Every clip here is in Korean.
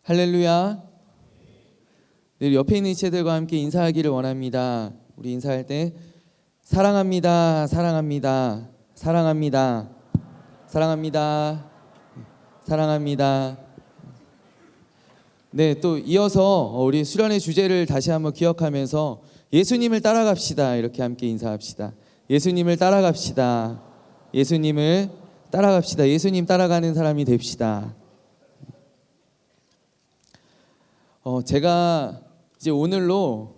할렐루야. 늘 옆에 있는 지체들과 함께 인사하기를 원합니다. 우리 인사할 때 사랑합니다, 사랑합니다, 사랑합니다, 사랑합니다, 사랑합니다. 네, 또 이어서 우리 수련의 주제를 다시 한번 기억하면서 예수님을 따라갑시다. 이렇게 함께 인사합시다. 예수님을 따라갑시다. 예수님을 따라갑시다. 예수님 따라가는 사람이 됩시다. 제가 이제 오늘로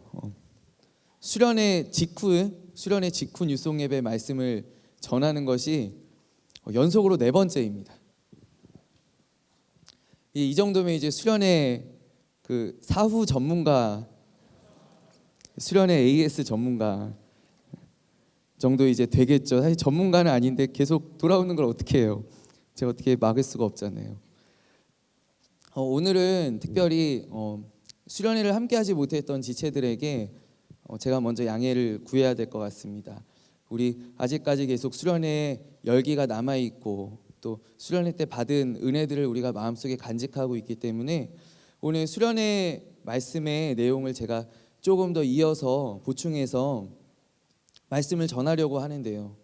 수련의 직후 뉴송 예배 말씀을 전하는 것이 연속으로 4번째입니다. 이 정도면 이제 수련의 그 사후 전문가, 수련의 AS 전문가 정도 이제 되겠죠. 사실 전문가는 아닌데 계속 돌아오는 걸 어떻게 해요? 제가 어떻게 막을 수가 없잖아요. 오늘은 특별히 수련회를 함께하지 못했던 지체들에게 제가 먼저 양해를 구해야 될 것 같습니다. 우리 아직까지 계속 수련회에 열기가 남아있고 또 수련회 때 받은 은혜들을 우리가 마음속에 간직하고 있기 때문에 오늘 수련회 말씀의 내용을 제가 조금 더 이어서 보충해서 말씀을 전하려고 하는데요.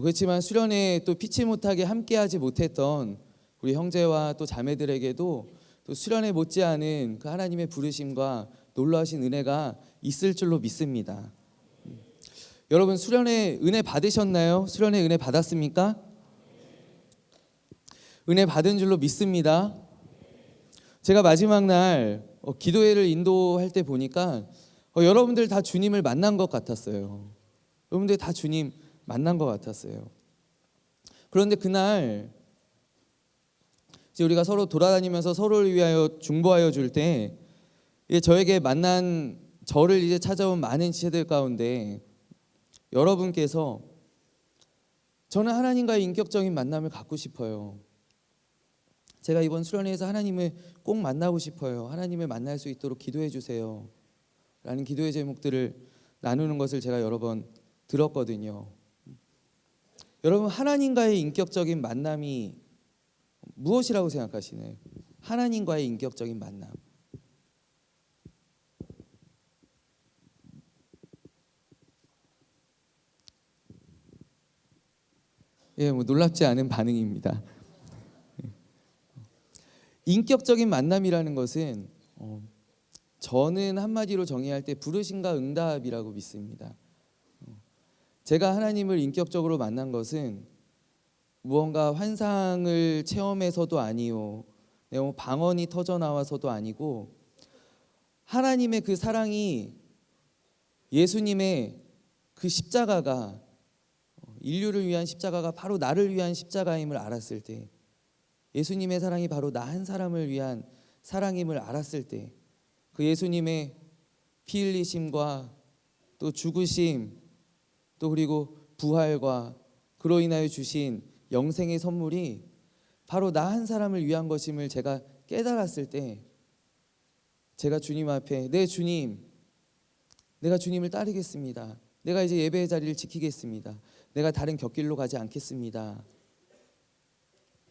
그렇지만 수련회에 또 피치 못하게 함께하지 못했던 우리 형제와 또 자매들에게도 또 수련회 못지않은 그 하나님의 부르심과 놀라우신 은혜가 있을 줄로 믿습니다. 여러분 수련회 은혜 받으셨나요? 수련회 은혜 받았습니까? 은혜 받은 줄로 믿습니다. 제가 마지막 날 기도회를 인도할 때 보니까 여러분들 다 주님을 만난 것 같았어요. 여러분들 다 주님 만난 것 같았어요. 그런데 그날 이제 우리가 서로 돌아다니면서 서로를 위하여 중보하여 줄 때 저에게 만난 저를 이제 찾아온 많은 지체들 가운데 여러분께서 저는 하나님과의 인격적인 만남을 갖고 싶어요. 제가 이번 수련회에서 하나님을 꼭 만나고 싶어요. 하나님을 만날 수 있도록 기도해 주세요. 라는 기도의 제목들을 나누는 것을 제가 여러 번 들었거든요. 여러분 하나님과의 인격적인 만남이 무엇이라고 생각하시나요? 하나님과의 인격적인 만남. 놀랍지 않은 반응입니다. 인격적인 만남이라는 것은 저는 한마디로 정의할 때 부르심과 응답이라고 믿습니다. 제가 하나님을 인격적으로 만난 것은 무언가 환상을 체험해서도 아니요, 방언이 터져 나와서도 아니고 하나님의 그 사랑이 예수님의 그 십자가가 인류를 위한 십자가가 바로 나를 위한 십자가임을 알았을 때, 예수님의 사랑이 바로 나 한 사람을 위한 사랑임을 알았을 때, 그 예수님의 피 흘리심과 또 죽으심 또 그리고 부활과 그로 인하여 주신 영생의 선물이 바로 나 한 사람을 위한 것임을 제가 깨달았을 때, 제가 주님 앞에 네 주님, 내가 주님을 따르겠습니다. 내가 이제 예배의 자리를 지키겠습니다. 내가 다른 곁길로 가지 않겠습니다.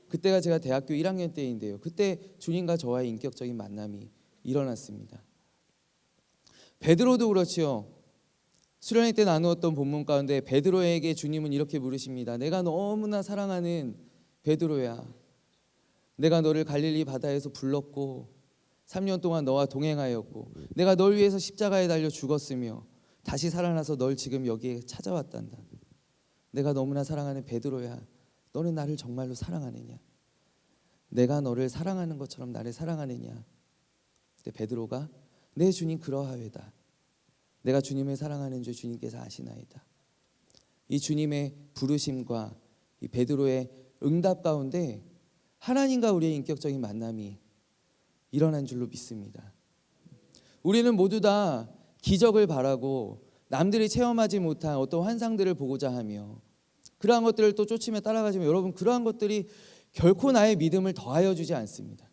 그때가 제가 대학교 1학년 때인데요. 그때 주님과 저와의 인격적인 만남이 일어났습니다. 베드로도 그렇지요. 수련회 때 나누었던 본문 가운데 베드로에게 주님은 이렇게 물으십니다. 내가 너무나 사랑하는 베드로야, 내가 너를 갈릴리 바다에서 불렀고 3년 동안 너와 동행하였고 내가 널 위해서 십자가에 달려 죽었으며 다시 살아나서 널 지금 여기에 찾아왔단다. 내가 너무나 사랑하는 베드로야, 너는 나를 정말로 사랑하느냐? 내가 너를 사랑하는 것처럼 나를 사랑하느냐? 근데 베드로가 네 주님 그러하외다. 내가 주님을 사랑하는 줄 주님께서 아시나이다. 이 주님의 부르심과 이 베드로의 응답 가운데 하나님과 우리의 인격적인 만남이 일어난 줄로 믿습니다. 우리는 모두 다 기적을 바라고 남들이 체험하지 못한 어떤 환상들을 보고자 하며 그러한 것들을 또 쫓으며 따라가지만 여러분 그러한 것들이 결코 나의 믿음을 더하여 주지 않습니다.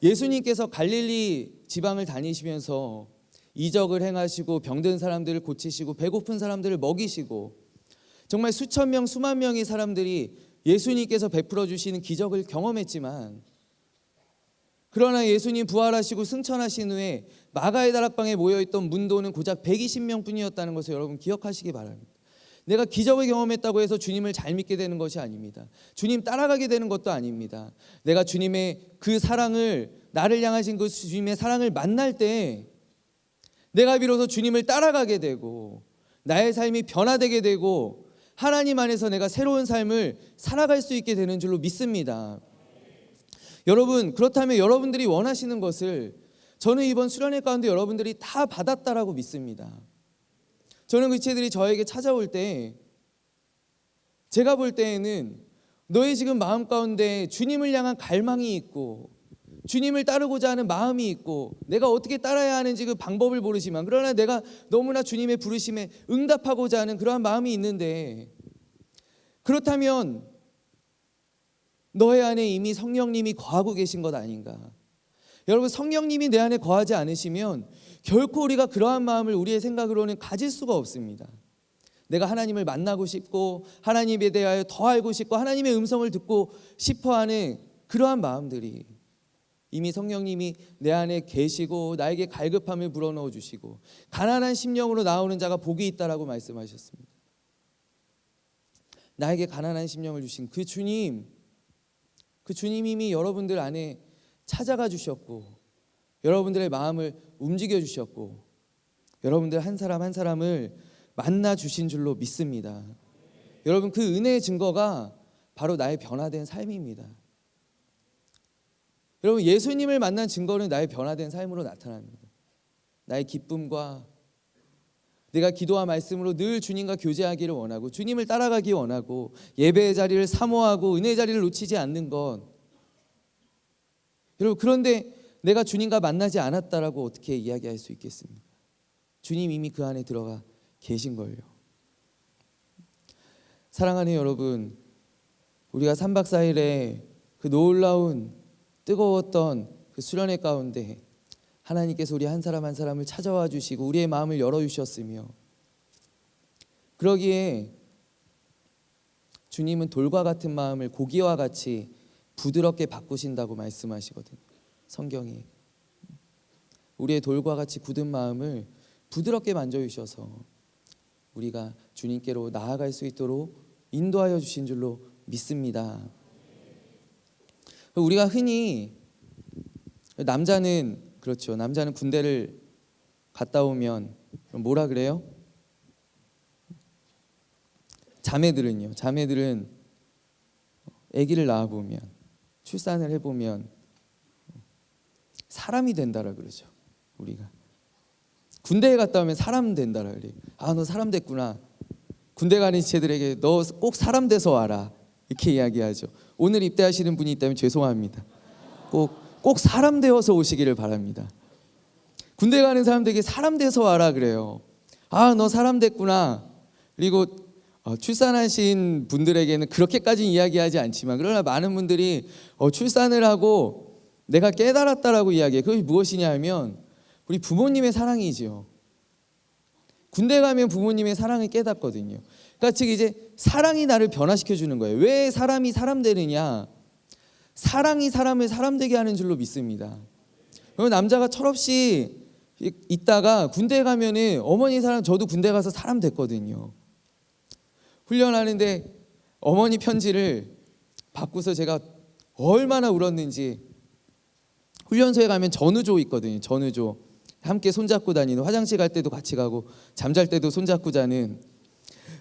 예수님께서 갈릴리 지방을 다니시면서 이적을 행하시고 병든 사람들을 고치시고 배고픈 사람들을 먹이시고 정말 수천 명 수만 명의 사람들이 예수님께서 베풀어 주시는 기적을 경험했지만 그러나 예수님 부활하시고 승천하신 후에 마가의 다락방에 모여있던 문도는 고작 120명 뿐이었다는 것을 여러분 기억하시기 바랍니다. 내가 기적을 경험했다고 해서 주님을 잘 믿게 되는 것이 아닙니다. 주님 따라가게 되는 것도 아닙니다. 내가 주님의 그 사랑을, 나를 향하신 그 주님의 사랑을 만날 때 내가 비로소 주님을 따라가게 되고 나의 삶이 변화되게 되고 하나님 안에서 내가 새로운 삶을 살아갈 수 있게 되는 줄로 믿습니다. 여러분, 그렇다면 여러분들이 원하시는 것을 저는 이번 수련회 가운데 여러분들이 다 받았다라고 믿습니다. 저는 그 지체들이 저에게 찾아올 때 제가 볼 때에는 너의 지금 마음 가운데 주님을 향한 갈망이 있고 주님을 따르고자 하는 마음이 있고 내가 어떻게 따라야 하는지 그 방법을 모르지만 그러나 내가 너무나 주님의 부르심에 응답하고자 하는 그러한 마음이 있는데, 그렇다면 너의 안에 이미 성령님이 거하고 계신 것 아닌가? 여러분, 성령님이 내 안에 거하지 않으시면 결코 우리가 그러한 마음을 우리의 생각으로는 가질 수가 없습니다. 내가 하나님을 만나고 싶고 하나님에 대하여 더 알고 싶고 하나님의 음성을 듣고 싶어하는 그러한 마음들이 이미 성령님이 내 안에 계시고 나에게 갈급함을 불어넣어 주시고 가난한 심령으로 나오는 자가 복이 있다라고 말씀하셨습니다. 나에게 가난한 심령을 주신 그 주님, 그 주님이 이미 여러분들 안에 찾아가 주셨고 여러분들의 마음을 움직여 주셨고 여러분들 한 사람 한 사람을 만나 주신 줄로 믿습니다. 여러분, 그 은혜의 증거가 바로 나의 변화된 삶입니다. 여러분, 예수님을 만난 증거는 나의 변화된 삶으로 나타납니다. 나의 기쁨과 내가 기도와 말씀으로 늘 주님과 교제하기를 원하고 주님을 따라가기 원하고 예배의 자리를 사모하고 은혜의 자리를 놓치지 않는 것. 여러분, 그런데 내가 주님과 만나지 않았다라고 어떻게 이야기할 수 있겠습니까? 주님 이미 그 안에 들어가 계신걸요. 사랑하는 여러분, 우리가 3박 4일에 그 놀라운 뜨거웠던 그 수련회 가운데 하나님께서 우리 한 사람 한 사람을 찾아와 주시고 우리의 마음을 열어주셨으며, 그러기에 주님은 돌과 같은 마음을 고기와 같이 부드럽게 바꾸신다고 말씀하시거든요. 성경이 우리의 돌과 같이 굳은 마음을 부드럽게 만져주셔서 우리가 주님께로 나아갈 수 있도록 인도하여 주신 줄로 믿습니다. 우리가 흔히 남자는 그렇죠. 남자는 군대를 갔다 오면 뭐라 그래요? 자매들은 아기를 낳아보면 출산을 해보면 사람이 된다라 그러죠. 우리가 군대에 갔다 오면 사람 된다라 그래요. 아, 너 사람 됐구나. 군대 가는 지체들에게 너 꼭 사람 돼서 와라 이렇게 이야기하죠. 오늘 입대하시는 분이 있다면 죄송합니다. 꼭 사람 되어서 오시기를 바랍니다. 군대 가는 사람들에게 사람 돼서 와라 그래요. 아, 너 사람 됐구나. 그리고 출산하신 분들에게는 그렇게까지 이야기하지 않지만 그러나 많은 분들이 출산을 하고 내가 깨달았다라고 이야기해요. 그것이 무엇이냐 하면 우리 부모님의 사랑이지요. 군대 가면 부모님의 사랑을 깨닫거든요. 그러니까 즉 이제 사랑이 나를 변화시켜 주는 거예요. 왜 사람이 사람 되느냐? 사랑이 사람을 사람 되게 하는 줄로 믿습니다. 그러면 남자가 철없이 있다가 군대 가면은 어머니 사랑, 저도 군대 가서 사람 됐거든요. 훈련하는데 어머니 편지를 받고서 제가 얼마나 울었는지. 훈련소에 가면 전우조 있거든요. 전우조 함께 손잡고 다니는, 화장실 갈 때도 같이 가고 잠잘 때도 손잡고 자는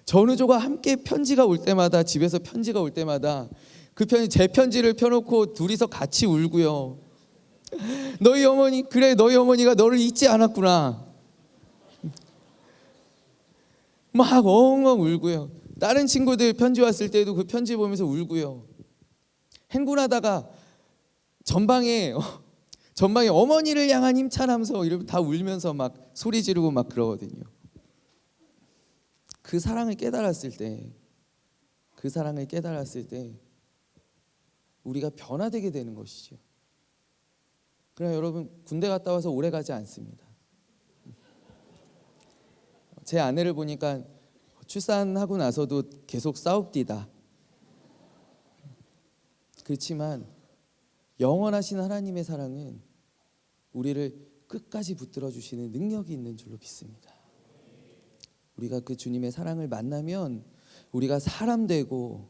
전우조가 함께 편지가 올 때마다, 집에서 편지가 올 때마다 그 편지, 제 편지를 펴놓고 둘이서 같이 울고요. 너희 어머니, 그래 너희 어머니가 너를 잊지 않았구나. 막 엉엉 울고요. 다른 친구들 편지 왔을 때도 그 편지 보면서 울고요. 행군하다가 전방에 어머니를 향한 힘찬하면서 이러면 다 울면서 막 소리 지르고 막 그러거든요. 그 사랑을 깨달았을 때 우리가 변화되게 되는 것이죠. 그러나 여러분, 군대 갔다 와서 오래 가지 않습니다. 제 아내를 보니까 출산하고 나서도 계속 싸웁디다. 그렇지만 영원하신 하나님의 사랑은 우리를 끝까지 붙들어 주시는 능력이 있는 줄로 믿습니다. 우리가 그 주님의 사랑을 만나면 우리가 사람 되고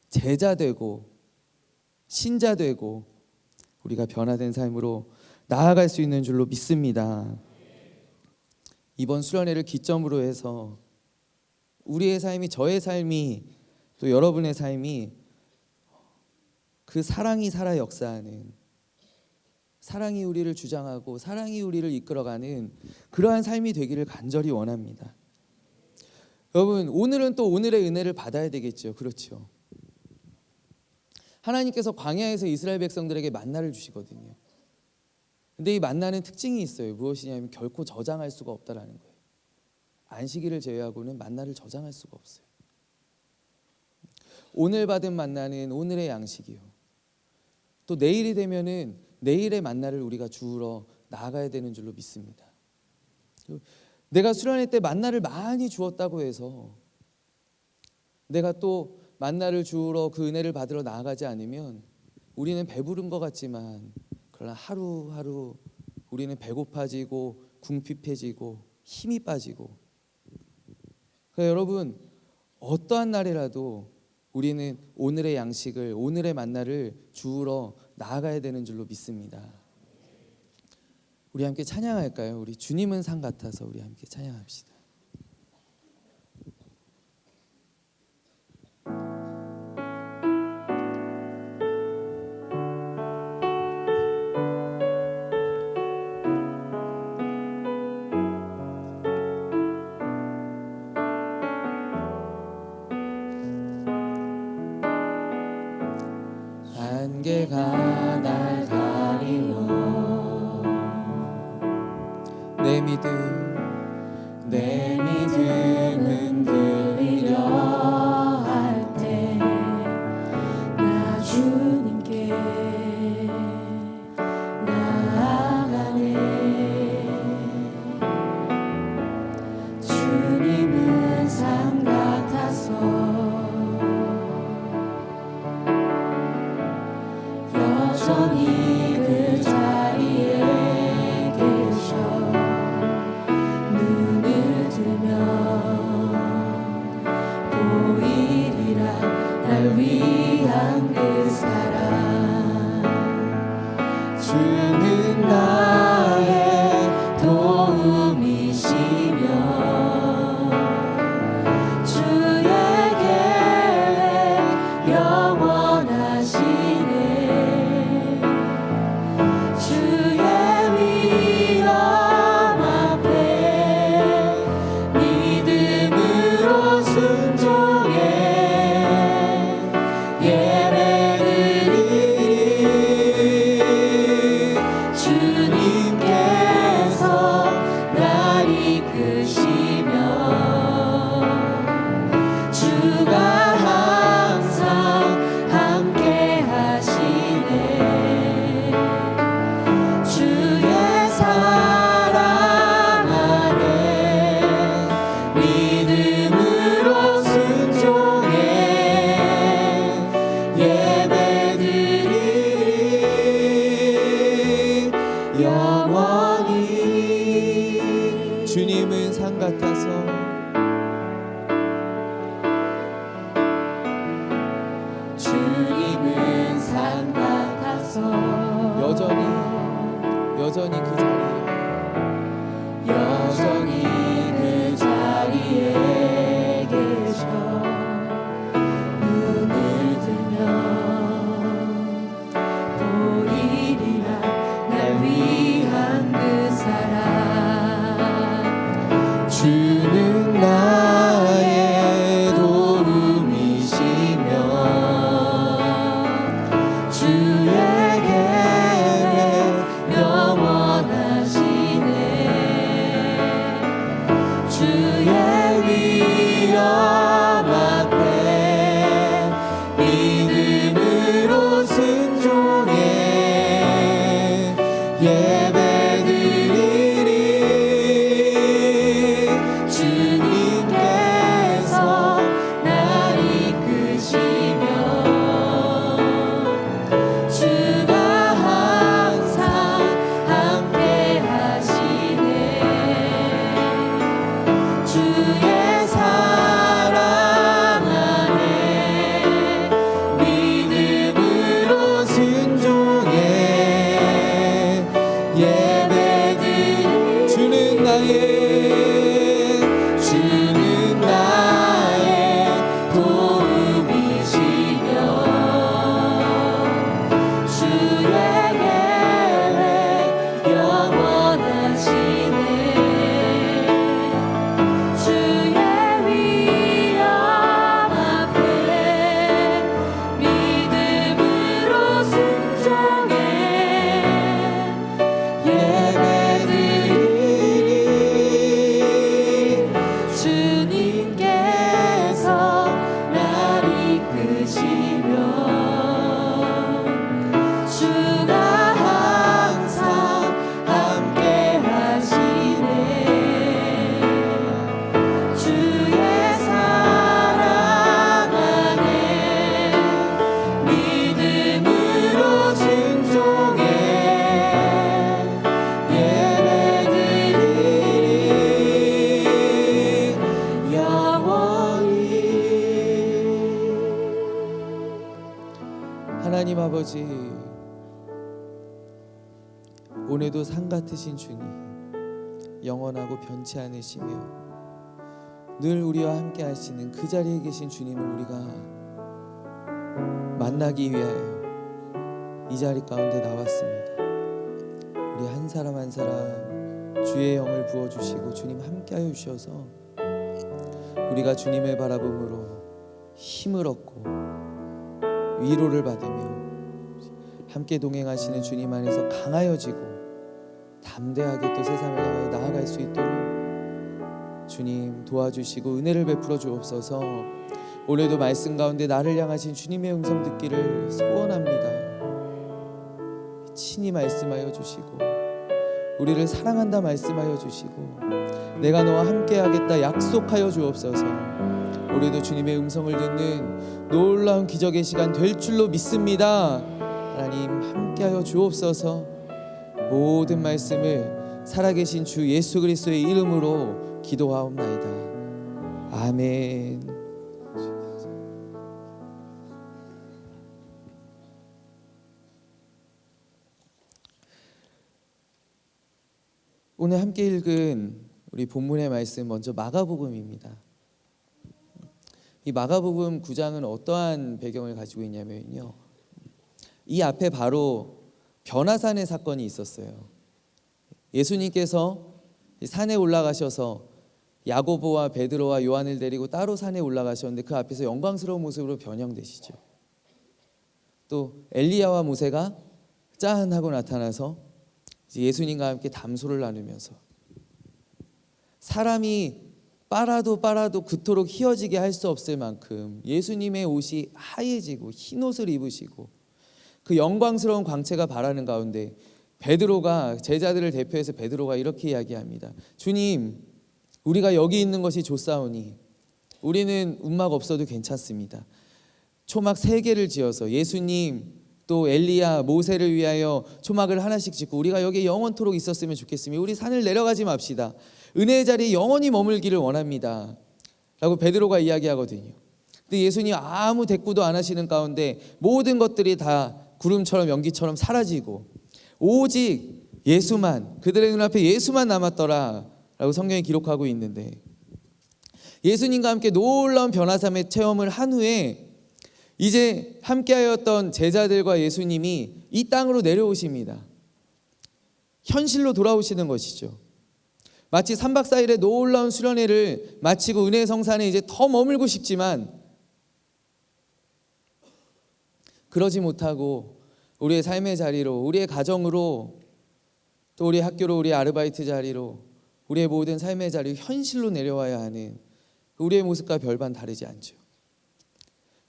제자 되고 신자 되고 우리가 변화된 삶으로 나아갈 수 있는 줄로 믿습니다. 이번 수련회를 기점으로 해서 우리의 삶이, 저의 삶이, 또 여러분의 삶이 그 사랑이 살아 역사하는, 사랑이 우리를 주장하고 사랑이 우리를 이끌어가는 그러한 삶이 되기를 간절히 원합니다. 여러분, 오늘은 또 오늘의 은혜를 받아야 되겠죠. 그렇죠. 하나님께서 광야에서 이스라엘 백성들에게 만나를 주시거든요. 근데 이 만나는 특징이 있어요. 무엇이냐면 결코 저장할 수가 없다라는 거예요. 안식일을 제외하고는 만나를 저장할 수가 없어요. 오늘 받은 만나는 오늘의 양식이요. 또 내일이 되면은 내일의 만나를 우리가 주우러 나아가야 되는 줄로 믿습니다. 내가 수련회 때 만나를 많이 주었다고 해서 내가 또 만나를 주우러 그 은혜를 받으러 나아가지 않으면 우리는 배부른 것 같지만 그러나 하루하루 우리는 배고파지고 궁핍해지고 힘이 빠지고, 그러니까 여러분, 어떠한 날이라도 우리는 오늘의 양식을, 오늘의 만나를 주우러 나아가야 되는 줄로 믿습니다. 우리 함께 찬양할까요? 우리 주님은 산 같아서 우리 함께 찬양합시다. 안개가 날 가리워 내 믿음은 흔들리려 할 때 나 주님께 나아가네. 주님은 산 같아서 여전히 그 자리에 계셔. 눈을 들면 보이리라 날 위한 그 사랑. 주는 나의 도움이시며 주의 계획 영원하시네. 주의 위엄 앞에 믿음으로 순종해 예배드리리. 주님께서 날 이끄시며 주가 항상 함께 하시네. 주의 사랑 안에 믿음으로 순종해 예배드리리 영원히. 주님은 산 같아서 주님은 산 같아서 여전히 그 자리에 그 자리에 계셔. 눈을 들면 보이리라 날 위한 그 사랑. 주는 나의 도움이시며 주의 계획 영원하시네. 하나님 아버지, 오늘도 산 같으신 주님, 영원하고 변치 않으시며 늘 우리와 함께 하시는 그 자리에 계신 주님을 우리가 만나기 위하여 이 자리 가운데 나왔습니다. 우리 한 사람 한 사람 주의 영을 부어주시고 주님 함께하여 주셔서 우리가 주님을 바라봄으로 힘을 얻고 위로를 받으며 함께 동행하시는 주님 안에서 강하여지고 담대하게 또 세상을 향하여 나아갈 수 있도록 주님 도와주시고 은혜를 베풀어 주옵소서. 오늘도 말씀 가운데 나를 향하신 주님의 음성 듣기를 소원합니다. 친히 말씀하여 주시고 우리를 사랑한다 말씀하여 주시고 내가 너와 함께하겠다 약속하여 주옵소서. 우리도 주님의 음성을 듣는 놀라운 기적의 시간 될 줄로 믿습니다. 하나님 함께하여 주옵소서. 모든 말씀을 살아계신 주 예수 그리스도의 이름으로 기도하옵나이다. 아멘. 오늘 함께 읽은 우리 본문의 말씀 먼저 마가복음입니다. 이 마가복음 9장은 어떠한 배경을 가지고 있냐면요, 이 앞에 바로 변화산의 사건이 있었어요. 예수님께서 산에 올라가셔서 야고보와 베드로와 요한을 데리고 따로 산에 올라가셨는데 그 앞에서 영광스러운 모습으로 변형되시죠. 또 엘리야와 모세가 짠 하고 나타나서 예수님과 함께 담소를 나누면서 사람이 빨아도 그토록 휘어지게 할 수 없을 만큼 예수님의 옷이 하얘지고 흰 옷을 입으시고 그 영광스러운 광채가 바라는 가운데 베드로가, 제자들을 대표해서 베드로가 이렇게 이야기합니다. 주님, 우리가 여기 있는 것이 좋사오니 우리는 움막 없어도 괜찮습니다. 초막 3개를 지어서 예수님 또 엘리야, 모세를 위하여 초막을 하나씩 짓고 우리가 여기 영원토록 있었으면 좋겠으며 우리 산을 내려가지 맙시다. 은혜의 자리에 영원히 머물기를 원합니다 라고 베드로가 이야기하거든요. 근데 예수님 아무 대꾸도 안 하시는 가운데 모든 것들이 다 구름처럼 연기처럼 사라지고 오직 예수만, 그들의 눈앞에 예수만 남았더라 라고 성경이 기록하고 있는데, 예수님과 함께 놀라운 변화삼의 체험을 한 후에 이제 함께하였던 제자들과 예수님이 이 땅으로 내려오십니다. 현실로 돌아오시는 것이죠. 마치 3박 4일의 놀라운 수련회를 마치고 은혜의 성산에 이제 더 머물고 싶지만 그러지 못하고 우리의 삶의 자리로, 우리의 가정으로, 또 우리의 학교로, 우리의 아르바이트 자리로, 우리의 모든 삶의 자리로 현실로 내려와야 하는 우리의 모습과 별반 다르지 않죠.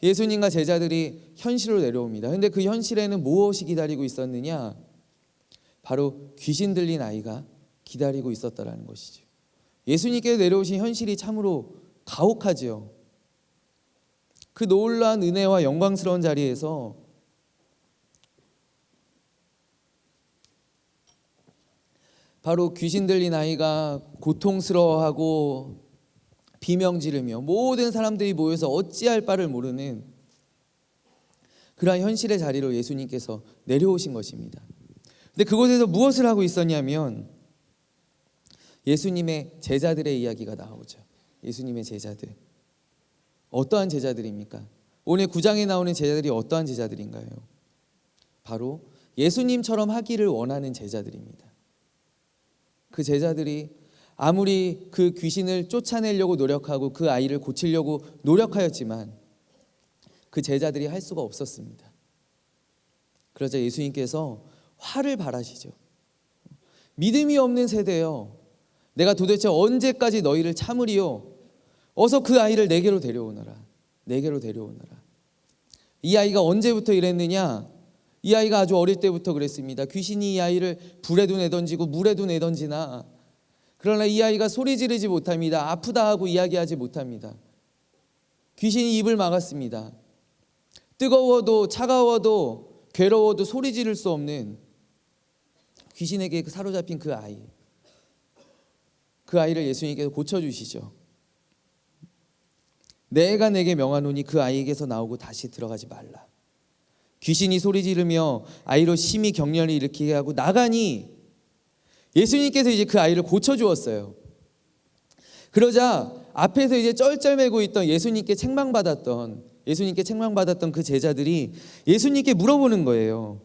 예수님과 제자들이 현실로 내려옵니다. 그런데 그 현실에는 무엇이 기다리고 있었느냐? 바로 귀신 들린 아이가 기다리고 있었다라는 것이죠. 예수님께 내려오신 현실이 참으로 가혹하죠. 그 놀라운 은혜와 영광스러운 자리에서 바로 귀신 들린 아이가 고통스러워하고 비명 지르며 모든 사람들이 모여서 어찌할 바를 모르는 그러한 현실의 자리로 예수님께서 내려오신 것입니다. 근데 그곳에서 무엇을 하고 있었냐면 예수님의 제자들의 이야기가 나오죠. 예수님의 제자들. 어떠한 제자들입니까? 오늘 9장에 나오는 제자들이 어떠한 제자들인가요? 바로 예수님처럼 하기를 원하는 제자들입니다. 그 제자들이 아무리 그 귀신을 쫓아내려고 노력하고 그 아이를 고치려고 노력하였지만 그 제자들이 할 수가 없었습니다. 그러자 예수님께서 화를 발하시죠. 믿음이 없는 세대여, 내가 도대체 언제까지 너희를 참으리요? 어서 그 아이를 내게로 데려오너라. 내게로 데려오너라. 이 아이가 언제부터 이랬느냐? 이 아이가 아주 어릴 때부터 그랬습니다. 귀신이 이 아이를 불에도 내던지고 물에도 내던지나, 그러나 이 아이가 소리 지르지 못합니다. 아프다 하고 이야기하지 못합니다. 귀신이 입을 막았습니다. 뜨거워도 차가워도 괴로워도 소리 지를 수 없는 귀신에게 사로잡힌 그 아이, 그 아이를 예수님께서 고쳐주시죠. 내가 내게 명하노니 그 아이에게서 나오고 다시 들어가지 말라. 귀신이 소리 지르며 아이로 심히 격렬히 일으키게 하고 나가니 예수님께서 이제 그 아이를 고쳐주었어요. 그러자 앞에서 이제 쩔쩔매고 있던 예수님께 책망받았던 그 제자들이 예수님께 물어보는 거예요.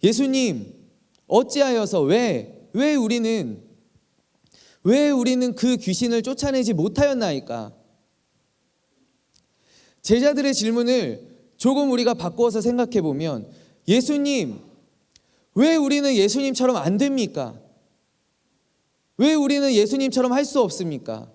예수님, 어찌하여서 왜 우리는 그 귀신을 쫓아내지 못하였나이까? 제자들의 질문을 조금 우리가 바꾸어서 생각해 보면, 예수님, 왜 우리는 예수님처럼 안 됩니까? 왜 우리는 예수님처럼 할 수 없습니까?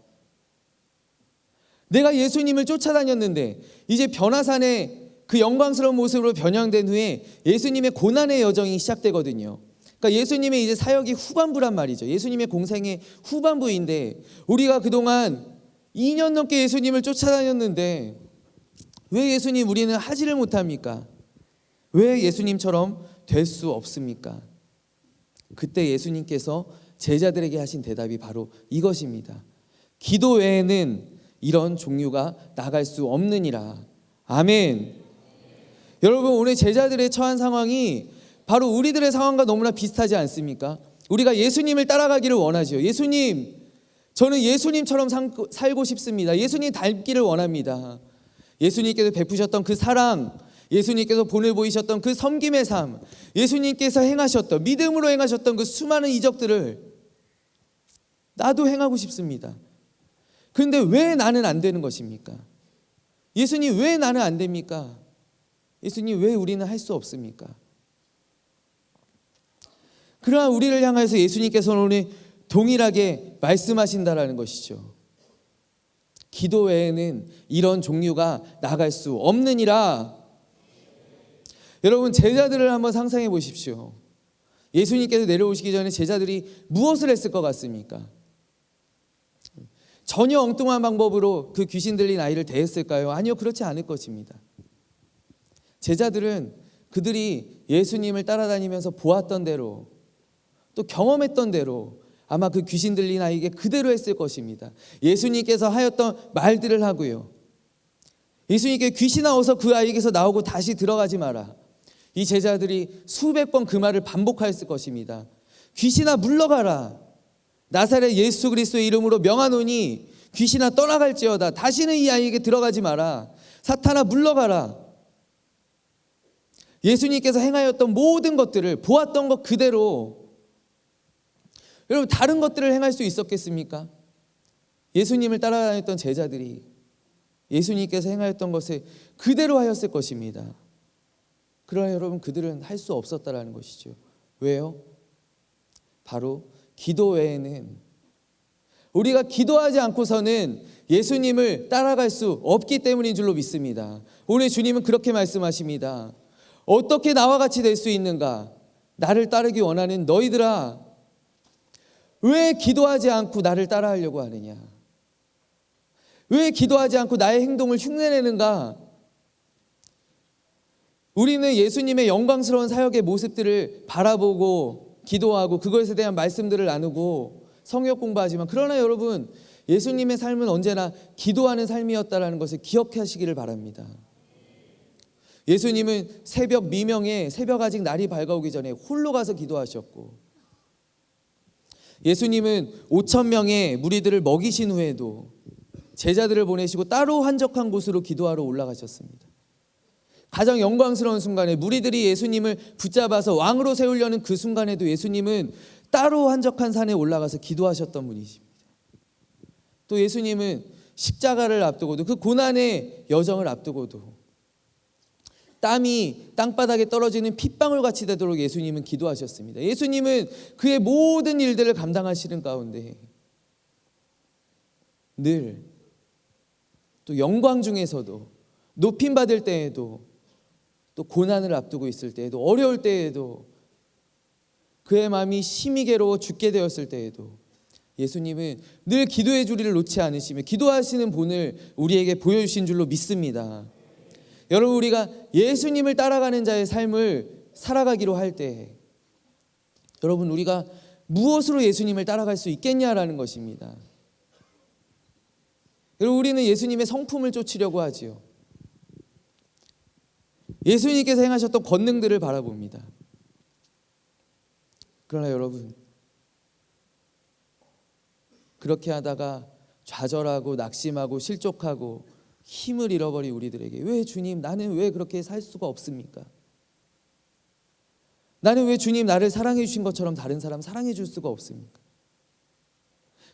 내가 예수님을 쫓아다녔는데 이제 변화산의 그 영광스러운 모습으로 변형된 후에 예수님의 고난의 여정이 시작되거든요. 그러니까 예수님의 이제 사역이 후반부란 말이죠. 예수님의 공생의 후반부인데 우리가 그동안 2년 넘게 예수님을 쫓아다녔는데 왜 예수님 우리는 하지를 못합니까? 왜 예수님처럼 될 수 없습니까? 그때 예수님께서 제자들에게 하신 대답이 바로 이것입니다. 기도 외에는 이런 종류가 나갈 수 없느니라. 아멘. 여러분, 오늘 제자들의 처한 상황이 바로 우리들의 상황과 너무나 비슷하지 않습니까? 우리가 예수님을 따라가기를 원하죠. 예수님, 저는 예수님처럼 살고 싶습니다. 예수님 닮기를 원합니다. 예수님께서 베푸셨던 그 사랑, 예수님께서 본을 보이셨던 그 섬김의 삶, 예수님께서 행하셨던, 믿음으로 행하셨던 그 수많은 이적들을 나도 행하고 싶습니다. 그런데 왜 나는 안 되는 것입니까? 예수님, 왜 나는 안 됩니까? 예수님, 왜 우리는 할 수 없습니까? 그러나 우리를 향해서 예수님께서는 오늘 동일하게 말씀하신다라는 것이죠. 기도 외에는 이런 종류가 나갈 수 없느니라. 여러분, 제자들을 한번 상상해 보십시오. 예수님께서 내려오시기 전에 제자들이 무엇을 했을 것 같습니까? 전혀 엉뚱한 방법으로 그 귀신 들린 아이를 대했을까요? 아니요, 그렇지 않을 것입니다. 제자들은 그들이 예수님을 따라다니면서 보았던 대로 또 경험했던 대로 아마 그 귀신 들린 아이에게 그대로 했을 것입니다. 예수님께서 하였던 말들을 하고요. 예수님께 귀신아 어서 그 아이에게서 나오고 다시 들어가지 마라. 이 제자들이 수백 번 그 말을 반복하였을 것입니다. 귀신아 물러가라. 나사렛 예수 그리스도의 이름으로 명하노니 귀신아 떠나갈지어다. 다시는 이 아이에게 들어가지 마라. 사탄아 물러가라. 예수님께서 행하였던 모든 것들을 보았던 것 그대로, 여러분, 다른 것들을 행할 수 있었겠습니까? 예수님을 따라다녔던 제자들이 예수님께서 행하였던 것을 그대로 하였을 것입니다. 그러나 여러분, 그들은 할 수 없었다라는 것이죠. 왜요? 바로 기도 외에는, 우리가 기도하지 않고서는 예수님을 따라갈 수 없기 때문인 줄로 믿습니다. 오늘 주님은 그렇게 말씀하십니다. 어떻게 나와 같이 될 수 있는가? 나를 따르기 원하는 너희들아, 왜 기도하지 않고 나를 따라하려고 하느냐? 왜 기도하지 않고 나의 행동을 흉내내는가? 우리는 예수님의 영광스러운 사역의 모습들을 바라보고 기도하고 그것에 대한 말씀들을 나누고 성역 공부하지만, 그러나 여러분, 예수님의 삶은 언제나 기도하는 삶이었다는 것을 기억하시기를 바랍니다. 예수님은 새벽 미명에, 새벽 아직 날이 밝아오기 전에 홀로 가서 기도하셨고, 예수님은 5,000명의 무리들을 먹이신 후에도 제자들을 보내시고 따로 한적한 곳으로 기도하러 올라가셨습니다. 가장 영광스러운 순간에 무리들이 예수님을 붙잡아서 왕으로 세우려는 그 순간에도 예수님은 따로 한적한 산에 올라가서 기도하셨던 분이십니다. 또 예수님은 십자가를 앞두고도, 그 고난의 여정을 앞두고도 땀이 땅바닥에 떨어지는 핏방울 같이 되도록 예수님은 기도하셨습니다. 예수님은 그의 모든 일들을 감당하시는 가운데 늘 또 영광 중에서도, 높임 받을 때에도, 또 고난을 앞두고 있을 때에도, 어려울 때에도, 그의 마음이 심히 괴로워 죽게 되었을 때에도 예수님은 늘 기도의 주리를 놓지 않으시며 기도하시는 본을 우리에게 보여주신 줄로 믿습니다. 여러분, 우리가 예수님을 따라가는 자의 삶을 살아가기로 할 때, 여러분, 우리가 무엇으로 예수님을 따라갈 수 있겠냐라는 것입니다. 여러분, 우리는 예수님의 성품을 쫓으려고 하지요. 예수님께서 행하셨던 권능들을 바라봅니다. 그러나 여러분, 그렇게 하다가 좌절하고 낙심하고 실족하고 힘을 잃어버린 우리들에게 왜 주님, 나는 왜 그렇게 살 수가 없습니까? 나는 왜 주님 나를 사랑해 주신 것처럼 다른 사람 사랑해 줄 수가 없습니까?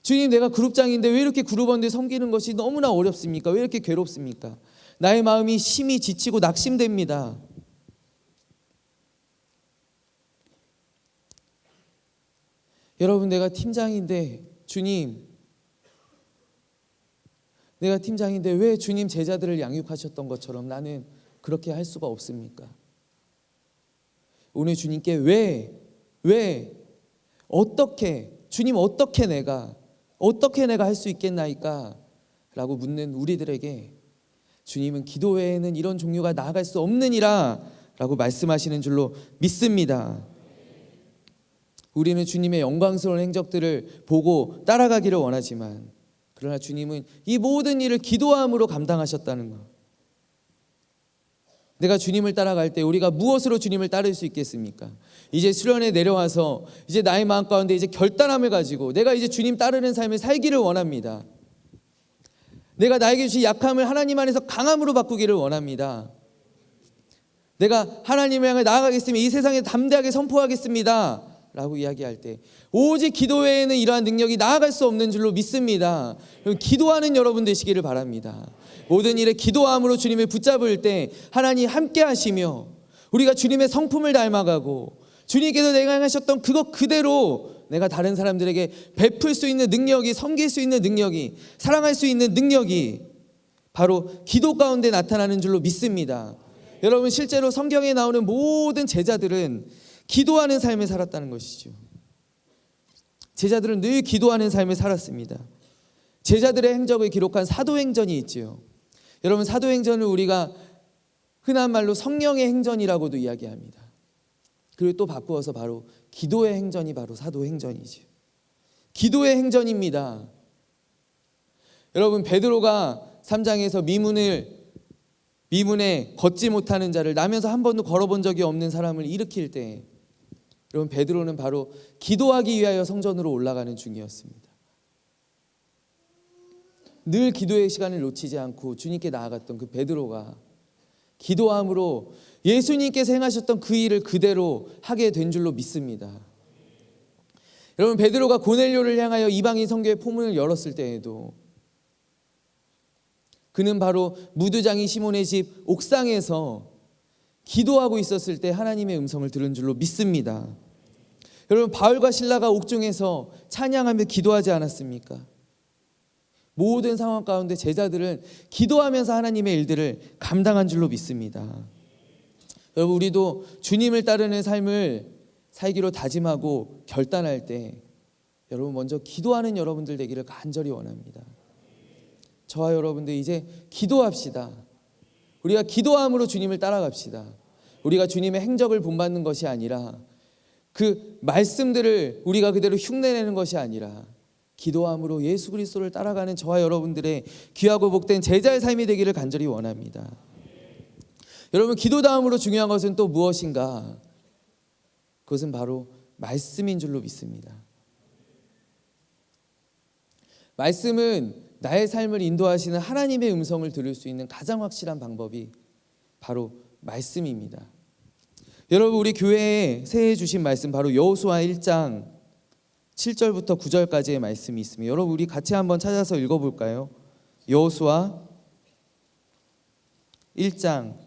주님, 내가 그룹장인데 왜 이렇게 그룹원들 섬기는 것이 너무나 어렵습니까? 왜 이렇게 괴롭습니까? 나의 마음이 심히 지치고 낙심됩니다. 여러분, 내가 팀장인데 주님, 내가 팀장인데 왜 주님 제자들을 양육하셨던 것처럼 나는 그렇게 할 수가 없습니까? 오늘 주님께 왜 어떻게 주님, 어떻게 내가 할 수 있겠나이까? 라고 묻는 우리들에게 주님은 기도 외에는 이런 종류가 나아갈 수 없느니라 라고 말씀하시는 줄로 믿습니다. 우리는 주님의 영광스러운 행적들을 보고 따라가기를 원하지만, 그러나 주님은 이 모든 일을 기도함으로 감당하셨다는 것. 내가 주님을 따라갈 때 우리가 무엇으로 주님을 따를 수 있겠습니까? 이제 수련에 내려와서 이제 나의 마음 가운데 이제 결단함을 가지고 내가 이제 주님 따르는 삶을 살기를 원합니다. 내가 나에게 주신 약함을 하나님 안에서 강함으로 바꾸기를 원합니다. 내가 하나님을 향해 나아가겠으면 이 세상에 담대하게 선포하겠습니다 라고 이야기할 때 오직 기도 외에는 이러한 능력이 나아갈 수 없는 줄로 믿습니다. 기도하는 여러분 되시기를 바랍니다. 모든 일에 기도함으로 주님을 붙잡을 때 하나님 함께 하시며 우리가 주님의 성품을 닮아가고 주님께서 내가 행하셨던 그것 그대로 내가 다른 사람들에게 베풀 수 있는 능력이, 섬길 수 있는 능력이, 사랑할 수 있는 능력이 바로 기도 가운데 나타나는 줄로 믿습니다. 여러분, 실제로 성경에 나오는 모든 제자들은 기도하는 삶을 살았다는 것이죠. 제자들은 늘 기도하는 삶을 살았습니다. 제자들의 행적을 기록한 사도행전이 있지요. 여러분, 사도행전을 우리가 흔한 말로 성령의 행전이라고도 이야기합니다. 그리고 또 바꾸어서 바로 기도의 행전이 바로 사도행전이지요. 기도의 행전입니다. 여러분, 베드로가 3장에서 미문에 걷지 못하는 자를, 나면서 한 번도 걸어본 적이 없는 사람을 일으킬 때, 여러분, 베드로는 바로 기도하기 위하여 성전으로 올라가는 중이었습니다. 늘 기도의 시간을 놓치지 않고 주님께 나아갔던 그 베드로가 기도함으로 예수님께서 행하셨던 그 일을 그대로 하게 된 줄로 믿습니다. 여러분, 베드로가 고넬료를 향하여 이방인 선교의 포문을 열었을 때에도 그는 바로 무두장이 시몬의 집 옥상에서 기도하고 있었을 때 하나님의 음성을 들은 줄로 믿습니다. 여러분, 바울과 실라가 옥중에서 찬양하며 기도하지 않았습니까? 모든 상황 가운데 제자들은 기도하면서 하나님의 일들을 감당한 줄로 믿습니다. 여러분, 우리도 주님을 따르는 삶을 살기로 다짐하고 결단할 때 여러분, 먼저 기도하는 여러분들 되기를 간절히 원합니다. 저와 여러분들 이제 기도합시다. 우리가 기도함으로 주님을 따라갑시다. 우리가 주님의 행적을 본받는 것이 아니라, 그 말씀들을 우리가 그대로 흉내내는 것이 아니라, 기도함으로 예수 그리스도를 따라가는 저와 여러분들의 귀하고 복된 제자의 삶이 되기를 간절히 원합니다. 여러분, 기도 다음으로 중요한 것은 또 무엇인가? 그것은 바로 말씀인 줄로 믿습니다. 말씀은 나의 삶을 인도하시는 하나님의 음성을 들을 수 있는 가장 확실한 방법이 바로 말씀입니다. 여러분, 우리 교회에 새해 주신 말씀 바로 여호수아 1장 7절부터 9절까지의 말씀이 있습니다. 여러분, 우리 같이 한번 찾아서 읽어볼까요? 여호수아 1장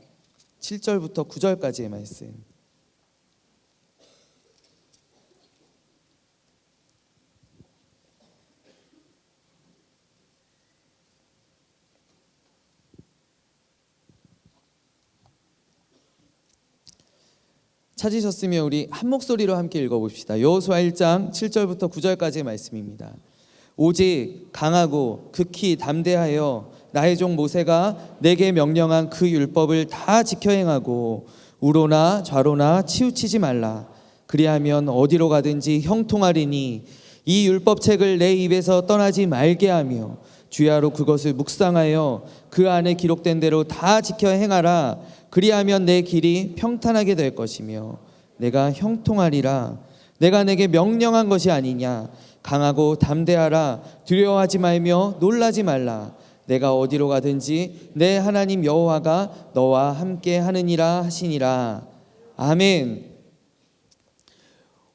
7절부터 9절까지의 말씀. 찾으셨으면 우리 한 목소리로 함께 읽어봅시다. 여호수아 1장 7절부터 9절까지의 말씀입니다. 오직 강하고 극히 담대하여 나의 종 모세가 내게 명령한 그 율법을 다 지켜 행하고 우로나 좌로나 치우치지 말라. 그리하면 어디로 가든지 형통하리니 이 율법책을 내 입에서 떠나지 말게 하며 주야로 그것을 묵상하여 그 안에 기록된 대로 다 지켜 행하라. 그리하면 내 길이 평탄하게 될 것이며 내가 형통하리라. 내가 내게 명령한 것이 아니냐. 강하고 담대하라. 두려워하지 말며 놀라지 말라. 내가 어디로 가든지 내 하나님 여호와가 너와 함께 하느니라 하시니라. 아멘.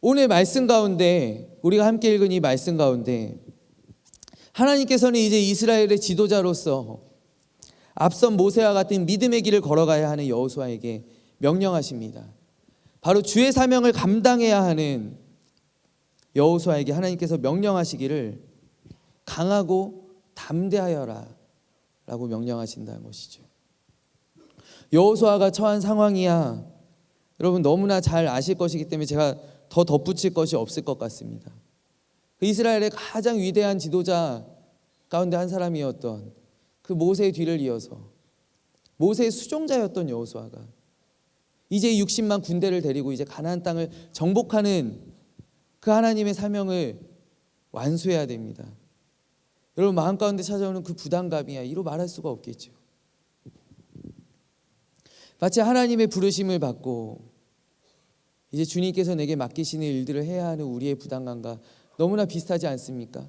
오늘 말씀 가운데, 우리가 함께 읽은 이 말씀 가운데 하나님께서는 이제 이스라엘의 지도자로서 앞선 모세와 같은 믿음의 길을 걸어가야 하는 여호수아에게 명령하십니다. 바로 주의 사명을 감당해야 하는 여호수아에게 하나님께서 명령하시기를 강하고 담대하여라 라고 명령하신다는 것이죠. 여호수아가 처한 상황이야 여러분 너무나 잘 아실 것이기 때문에 제가 더 덧붙일 것이 없을 것 같습니다. 이스라엘의 가장 위대한 지도자 가운데 한 사람이었던 그 모세의 뒤를 이어서 모세의 수종자였던 여호수아가 이제 60만 군대를 데리고 이제 가나안 땅을 정복하는 그 하나님의 사명을 완수해야 됩니다. 여러분 마음 가운데 찾아오는 그 부담감이야 이로 말할 수가 없겠죠. 마치 하나님의 부르심을 받고 이제 주님께서 내게 맡기시는 일들을 해야 하는 우리의 부담감과 너무나 비슷하지 않습니까?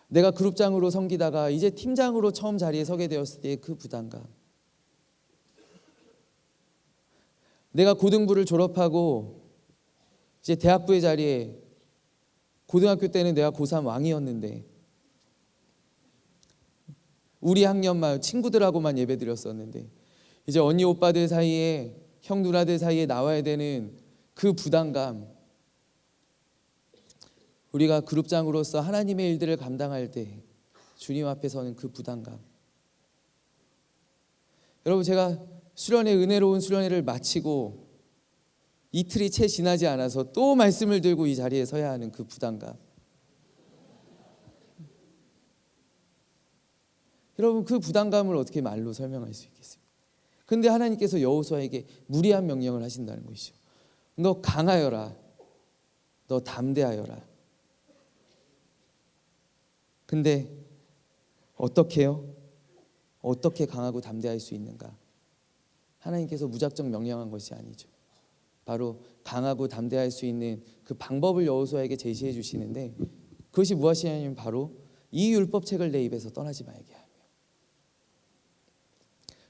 내가 그룹장으로 섬기다가 이제 팀장으로 처음 자리에 서게 되었을 때의 그 부담감, 내가 고등부를 졸업하고 이제 대학부의 자리에 고등학교 때는 내가 고3 왕이었는데 우리 학년만 친구들하고만 예배드렸었는데 이제 언니 오빠들 사이에 형 누나들 사이에 나와야 되는 그 부담감, 우리가 그룹장으로서 하나님의 일들을 감당할 때 주님 앞에 서는 그 부담감. 여러분 제가 수련회 은혜로운 수련회를 마치고 이틀이 채 지나지 않아서 또 말씀을 들고 이 자리에 서야 하는 그 부담감. 여러분 그 부담감을 어떻게 말로 설명할 수 있겠습니까? 근데 하나님께서 여호수아에게 무리한 명령을 하신다는 것이죠. 너 강하여라. 너 담대하여라. 근데 어떻게요? 어떻게 강하고 담대할 수 있는가? 하나님께서 무작정 명령한 것이 아니죠. 바로 강하고 담대할 수 있는 그 방법을 여호수아에게 제시해 주시는데 그것이 무엇이냐면 바로 이 율법책을 내 입에서 떠나지 말게 하며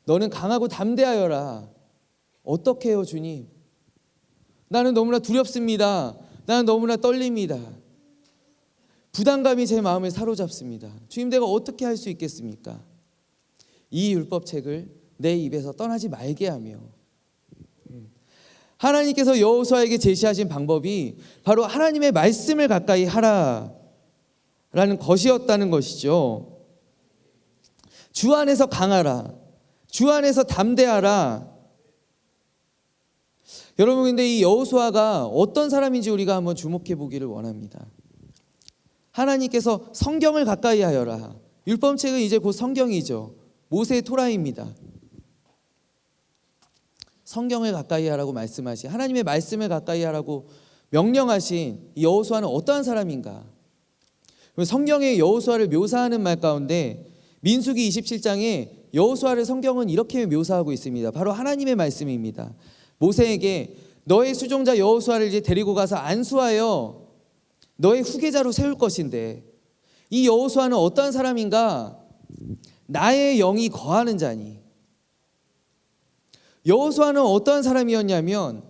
너는 강하고 담대하여라. 어떻게 해요 주님? 나는 너무나 두렵습니다. 나는 너무나 떨립니다. 부담감이 제 마음을 사로잡습니다. 주님 내가 어떻게 할 수 있겠습니까? 이 율법책을 내 입에서 떠나지 말게 하며 하나님께서 여호수아에게 제시하신 방법이 바로 하나님의 말씀을 가까이 하라라는 것이었다는 것이죠. 주 안에서 강하라. 주 안에서 담대하라. 여러분 근데 이 여호수아가 어떤 사람인지 우리가 한번 주목해 보기를 원합니다. 하나님께서 성경을 가까이 하여라. 율법책은 이제 곧 성경이죠. 모세의 토라입니다. 성경을 가까이 하라고 말씀하신 하나님의 말씀을 가까이 하라고 명령하신 이 여호수아는 어떠한 사람인가? 성경의 여호수아를 묘사하는 말 가운데 민수기 27장에 여호수아를 성경은 이렇게 묘사하고 있습니다. 바로 하나님의 말씀입니다. 모세에게 너의 수종자 여호수아를 이제 데리고 가서 안수하여 너의 후계자로 세울 것인데 이 여호수아는 어떠한 사람인가? 나의 영이 거하는 자니. 여호수아는 어떠한 사람이었냐면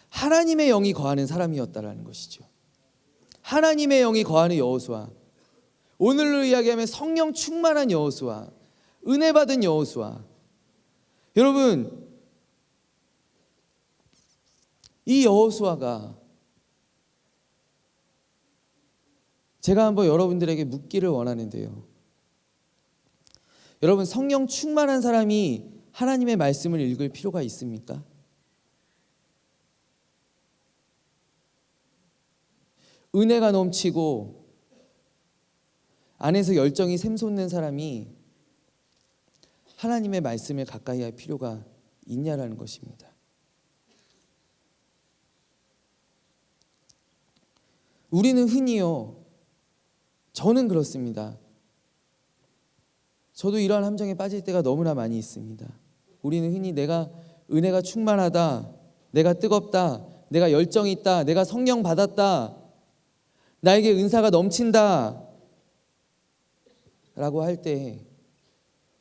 하나님의 영이 거하는 사람이었다라는 것이죠. 하나님의 영이 거하는 여호수아. 오늘로 이야기하면 성령 충만한 여호수아, 은혜 받은 여호수아. 여러분, 이 여호수아가 제가 한번 여러분들에게 묻기를 원하는데요. 여러분, 성령 충만한 사람이 하나님의 말씀을 읽을 필요가 있습니까? 은혜가 넘치고 안에서 열정이 샘솟는 사람이 하나님의 말씀을 가까이 할 필요가 있냐라는 것입니다. 우리는 흔히요, 저는 그렇습니다. 저도 이러한 함정에 빠질 때가 너무나 많이 있습니다. 우리는 흔히 내가 은혜가 충만하다, 내가 뜨겁다, 내가 열정이 있다, 내가 성령 받았다, 나에게 은사가 넘친다 라고 할 때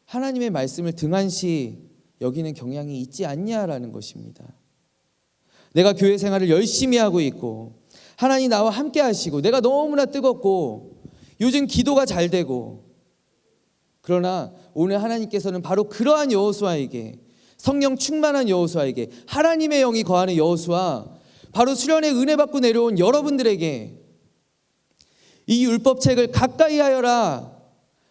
하나님의 말씀을 등한시 여기는 경향이 있지 않냐라는 것입니다. 내가 교회 생활을 열심히 하고 있고 하나님 나와 함께 하시고 내가 너무나 뜨겁고 요즘 기도가 잘 되고, 그러나 오늘 하나님께서는 바로 그러한 여호수아에게, 성령 충만한 여호수아에게, 하나님의 영이 거하는 여호수아, 바로 수련의 은혜 받고 내려온 여러분들에게 이 율법책을 가까이 하여라,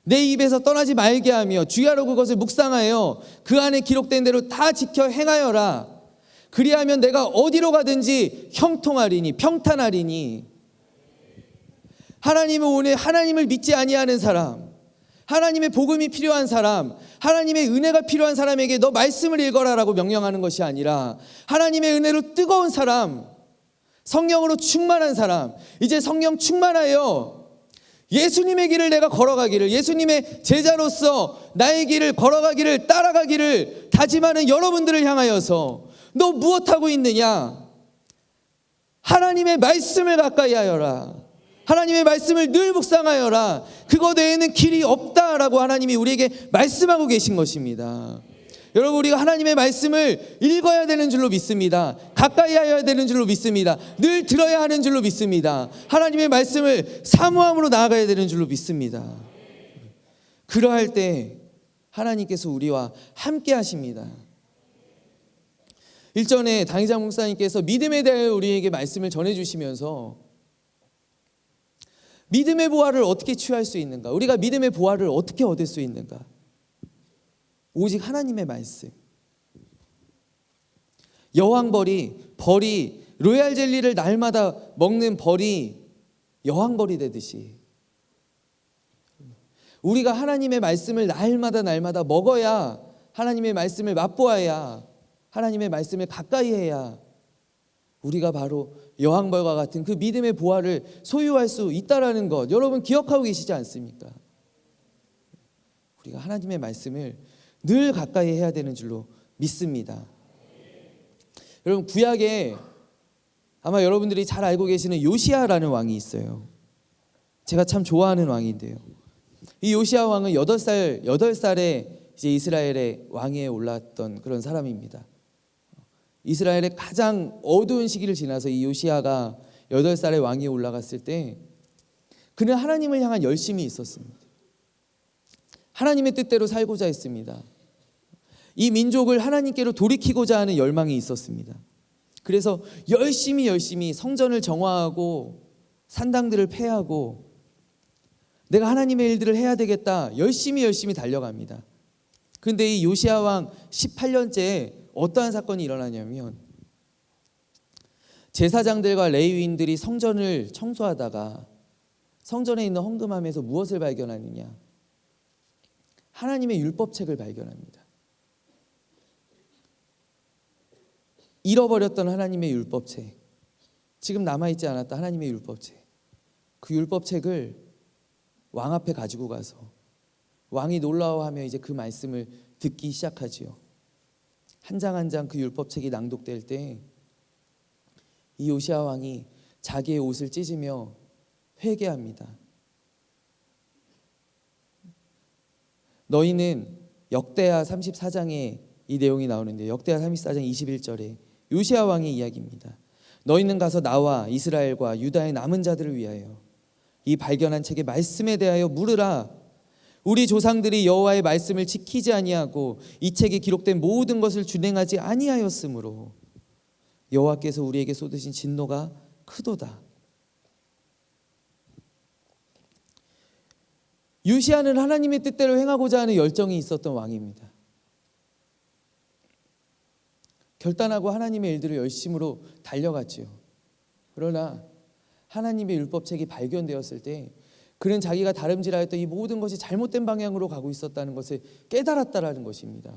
내 입에서 떠나지 말게 하며 주야로 그것을 묵상하여 그 안에 기록된 대로 다 지켜 행하여라. 그리하면 내가 어디로 가든지 형통하리니, 평탄하리니. 하나님은 오늘 하나님을 믿지 아니하는 사람, 하나님의 복음이 필요한 사람, 하나님의 은혜가 필요한 사람에게 너 말씀을 읽어라라고 명령하는 것이 아니라, 하나님의 은혜로 뜨거운 사람, 성령으로 충만한 사람, 이제 성령 충만하여 예수님의 길을 내가 걸어가기를, 예수님의 제자로서 나의 길을 걸어가기를, 따라가기를 다짐하는 여러분들을 향하여서 너 무엇하고 있느냐? 하나님의 말씀을 가까이 하여라. 하나님의 말씀을 늘 묵상하여라. 그것 외에는 길이 없다라고 하나님이 우리에게 말씀하고 계신 것입니다. 여러분, 우리가 하나님의 말씀을 읽어야 되는 줄로 믿습니다. 가까이 하여야 되는 줄로 믿습니다. 늘 들어야 하는 줄로 믿습니다. 하나님의 말씀을 사모함으로 나아가야 되는 줄로 믿습니다. 그러할 때 하나님께서 우리와 함께 하십니다. 일전에 당의장 목사님께서 믿음에 대해 우리에게 말씀을 전해주시면서 믿음의 보화를 어떻게 취할 수 있는가? 우리가 믿음의 보화를 어떻게 얻을 수 있는가? 오직 하나님의 말씀. 벌이 로얄 젤리를 날마다 먹는 벌이 여왕벌이 되듯이 우리가 하나님의 말씀을 날마다 먹어야, 하나님의 말씀을 맛보아야, 하나님의 말씀을 가까이 해야 우리가 바로 여왕벌과 같은 그 믿음의 보화를 소유할 수 있다라는 것, 여러분 기억하고 계시지 않습니까? 우리가 하나님의 말씀을 늘 가까이 해야 되는 줄로 믿습니다. 여러분, 구약에 아마 여러분들이 잘 알고 계시는 요시야라는 왕이 있어요. 제가 참 좋아하는 왕인데요, 이 요시야 왕은 8살에 이제 이스라엘의 왕위에 올랐던 그런 사람입니다. 이스라엘의 가장 어두운 시기를 지나서 이 요시야가 8살에 왕위에 올라갔을 때 그는 하나님을 향한 열심이 있었습니다. 하나님의 뜻대로 살고자 했습니다. 이 민족을 하나님께로 돌이키고자 하는 열망이 있었습니다. 그래서 열심히 성전을 정화하고 산당들을 폐하고 내가 하나님의 일들을 해야 되겠다, 열심히 달려갑니다. 그런데 이 요시야 왕 18년째에 어떠한 사건이 일어나냐면, 제사장들과 레위인들이 성전을 청소하다가 성전에 있는 헌금함에서 무엇을 발견하느냐? 하나님의 율법책을 발견합니다. 잃어버렸던 하나님의 율법책, 지금 남아있지 않았던 하나님의 율법책, 그 율법책을 왕 앞에 가지고 가서 왕이 놀라워하며 이제 그 말씀을 듣기 시작하지요. 한 장 한 장 그 율법책이 낭독될 때 이 요시야 왕이 자기의 옷을 찢으며 회개합니다. 너희는 역대하 34장에 이 내용이 나오는데, 역대하 34장 21절에 요시야 왕의 이야기입니다. 너희는 가서 나와 이스라엘과 유다의 남은 자들을 위하여 이 발견한 책의 말씀에 대하여 물으라. 우리 조상들이 여호와의 말씀을 지키지 아니하고 이 책에 기록된 모든 것을 준행하지 아니하였으므로 여호와께서 우리에게 쏟으신 진노가 크도다. 요시야는 하나님의 뜻대로 행하고자 하는 열정이 있었던 왕입니다. 결단하고 하나님의 일들을 열심으로 달려갔지요. 그러나 하나님의 율법책이 발견되었을 때 그는 자기가 다름질하였던 이 모든 것이 잘못된 방향으로 가고 있었다는 것을 깨달았다라는 것입니다.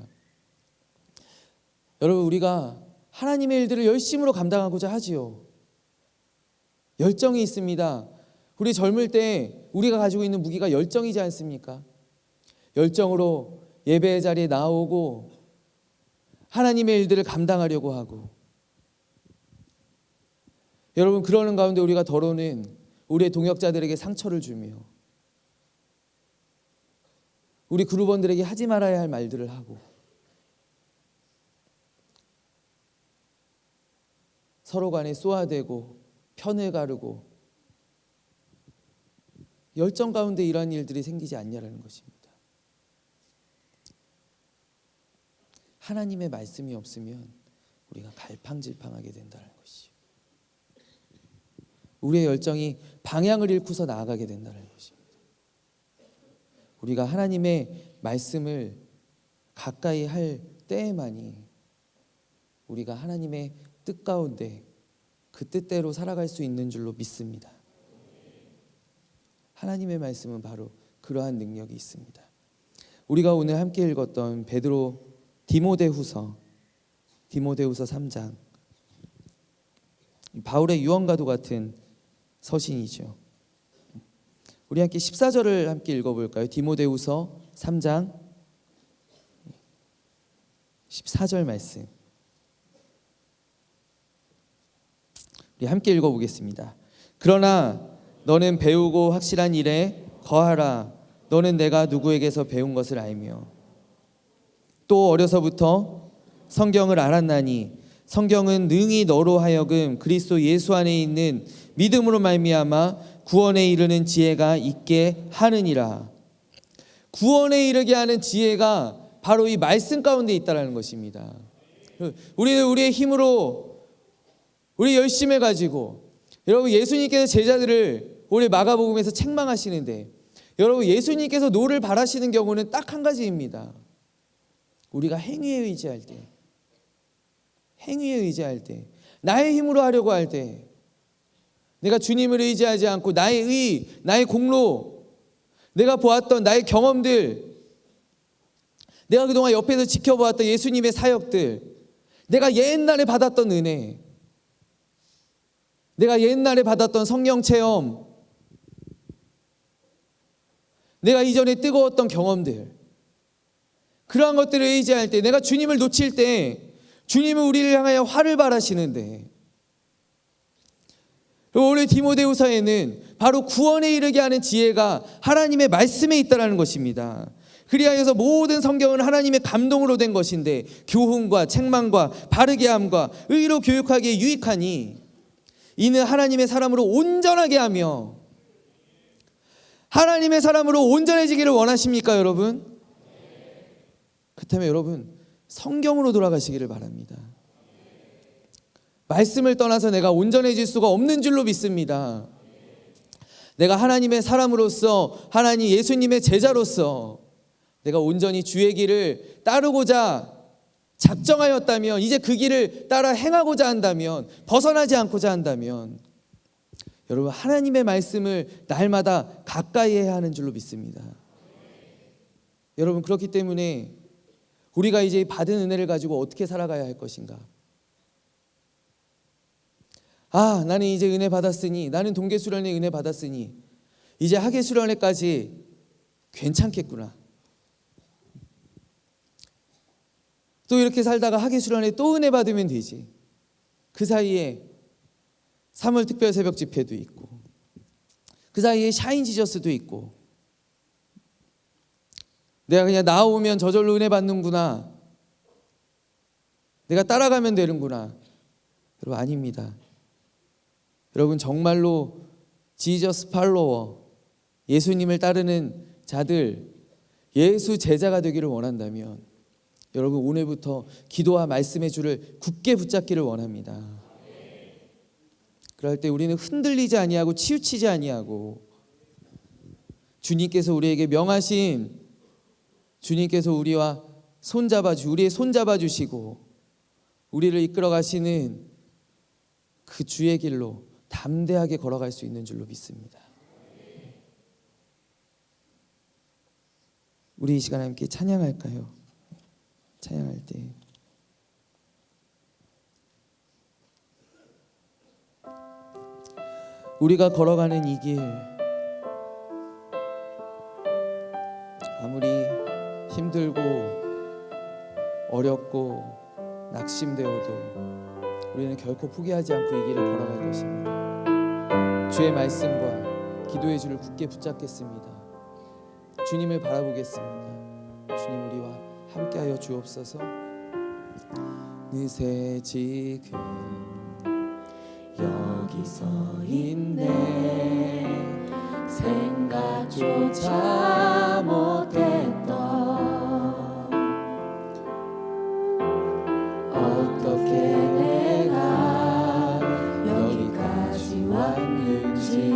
여러분, 우리가 하나님의 일들을 열심으로 감당하고자 하지요. 열정이 있습니다. 우리 젊을 때 우리가 가지고 있는 무기가 열정이지 않습니까? 열정으로 예배의 자리에 나오고 하나님의 일들을 감당하려고 하고, 여러분 그러는 가운데 우리가 더러는 우리의 동역자들에게 상처를 주며 우리 그룹원들에게 하지 말아야 할 말들을 하고 서로 간에 쏘아대고 편을 가르고 열정 가운데 이러한 일들이 생기지 않냐라는 것입니다. 하나님의 말씀이 없으면 우리가 갈팡질팡하게 된다는 것이요, 우리의 열정이 방향을 잃고서 나아가게 된다는 것입니다. 우리가 하나님의 말씀을 가까이 할 때에만이 우리가 하나님의 뜻 가운데 그 뜻대로 살아갈 수 있는 줄로 믿습니다. 하나님의 말씀은 바로 그러한 능력이 있습니다. 우리가 오늘 함께 읽었던 디모데후서 3장, 바울의 유언과도 같은 서신이죠. 우리 함께 14절을 함께 읽어볼까요? 디모데후서 3장 14절 말씀 우리 함께 읽어보겠습니다. 그러나 너는 배우고 확실한 일에 거하라. 너는 내가 누구에게서 배운 것을 알며 또 어려서부터 성경을 알았나니 성경은 능히 너로 하여금 그리스도 예수 안에 있는 믿음으로 말미암아 구원에 이르는 지혜가 있게 하느니라. 구원에 이르게 하는 지혜가 바로 이 말씀 가운데 있다라는 것입니다. 우리는 우리의 힘으로 우리 열심히 가지고, 여러분 예수님께서 제자들을 올해 마가복음에서 책망하시는데, 여러분 예수님께서 노를 바라시는 경우는 딱 한 가지입니다. 우리가 행위에 의지할 때, 나의 힘으로 하려고 할 때, 내가 주님을 의지하지 않고 나의 의, 나의 공로, 내가 보았던 나의 경험들, 내가 그동안 옆에서 지켜보았던 예수님의 사역들, 내가 옛날에 받았던 은혜, 내가 옛날에 받았던 성령 체험, 내가 이전에 뜨거웠던 경험들, 그러한 것들을 의지할 때, 내가 주님을 놓칠 때 주님은 우리를 향하여 화를 발하시는데, 오늘 디모데후서에는 바로 구원에 이르게 하는 지혜가 하나님의 말씀에 있다는 것입니다. 그리하여서 모든 성경은 하나님의 감동으로 된 것인데 교훈과 책망과 바르게 함과 의로 교육하기에 유익하니 이는 하나님의 사람으로 온전하게 하며, 하나님의 사람으로 온전해지기를 원하십니까 여러분? 그렇다면 여러분 성경으로 돌아가시기를 바랍니다. 말씀을 떠나서 내가 온전해질 수가 없는 줄로 믿습니다. 내가 하나님의 사람으로서, 하나님 예수님의 제자로서 내가 온전히 주의 길을 따르고자 작정하였다면, 이제 그 길을 따라 행하고자 한다면, 벗어나지 않고자 한다면, 여러분 하나님의 말씀을 날마다 가까이 해야 하는 줄로 믿습니다. 여러분 그렇기 때문에 우리가 이제 받은 은혜를 가지고 어떻게 살아가야 할 것인가? 나는 이제 은혜 받았으니, 나는 동계수련회 은혜 받았으니 이제 하계수련회까지 괜찮겠구나. 또 이렇게 살다가 하계수련회 또 은혜 받으면 되지. 그 사이에 3월 특별 새벽 집회도 있고, 그 사이에 샤인 지저스도 있고, 내가 그냥 나오면 저절로 은혜 받는구나, 내가 따라가면 되는구나. 여러분 아닙니다. 여러분 정말로 지저스 팔로워, 예수님을 따르는 자들, 예수 제자가 되기를 원한다면 여러분 오늘부터 기도와 말씀의 줄을 굳게 붙잡기를 원합니다. 그럴 때 우리는 흔들리지 아니하고 치우치지 아니하고, 주님께서 우리에게 명하신, 주님께서 우리의 손잡아 주시고 우리를 이끌어 가시는 그 주의 길로 담대하게 걸어갈 수 있는 줄로 믿습니다. 우리 이 시간 함께 찬양할까요? 찬양할 때 우리가 걸어가는 이 길, 아무리 힘들고 어렵고 낙심되어도 우리는 결코 포기하지 않고 이 길을 걸어갈 것입니다. 주의 말씀과 기도의 줄을 굳게 붙잡겠습니다. 주님을 바라보겠습니다. 주님 우리와 함께하여 주옵소서. 느새 지금 여기 서 있네. 생각조차 못했던 어떻게 내가 여기까지 왔는지